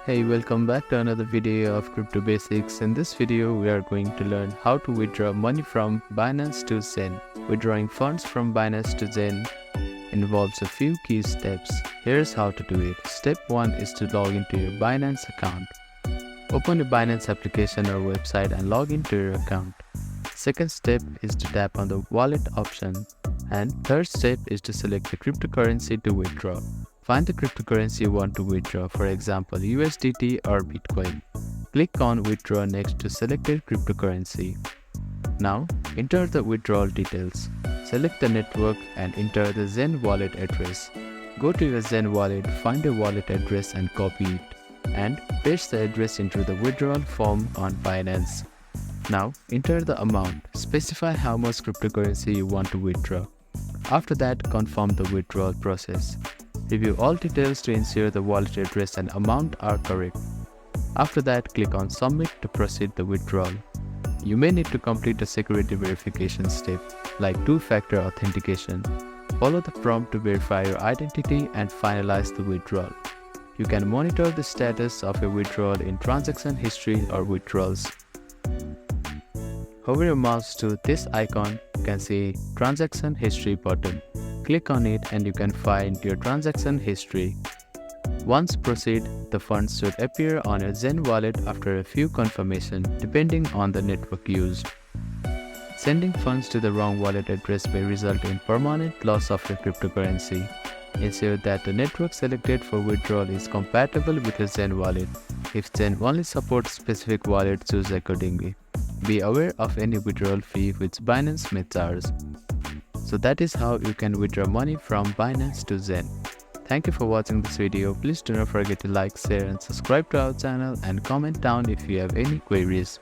Hey, welcome back to another video of Crypto Basics. In this video, we are going to learn how to withdraw money from Binance to Zen. Withdrawing funds from Binance to Zen involves a few key steps. Here's how to do it. Step 1 is to log into your Binance account. Open the Binance application or website and log into your account. Second step is to tap on the wallet option. And third step is to select the cryptocurrency to withdraw. Find the cryptocurrency you want to withdraw, for example USDT or Bitcoin. Click on Withdraw next to selected cryptocurrency. Now, enter the withdrawal details. Select the network and enter the Zen wallet address. Go to your Zen wallet, find a wallet address and copy it. And paste the address into the withdrawal form on Binance. Now, enter the amount. Specify how much cryptocurrency you want to withdraw. After that, confirm the withdrawal process. Review all details to ensure the wallet address and amount are correct. After that, click on Submit to proceed the withdrawal. You may need to complete a security verification step, like two-factor authentication. Follow the prompt to verify your identity and finalize the withdrawal. You can monitor the status of your withdrawal in transaction history or withdrawals. Hover your mouse to this icon, you can see Transaction History button. Click on it and you can find your transaction history. Once proceed, the funds should appear on your Zen wallet after a few confirmations, depending on the network used. Sending funds to the wrong wallet address may result in permanent loss of your cryptocurrency. Ensure that the network selected for withdrawal is compatible with your Zen wallet. If Zen only supports specific wallets, choose accordingly. Be aware of any withdrawal fee which Binance may charge. So that is how you can withdraw money from Binance to Zen. Thank you for watching this video. Please do not forget to like, share and subscribe to our channel and comment down if you have any queries.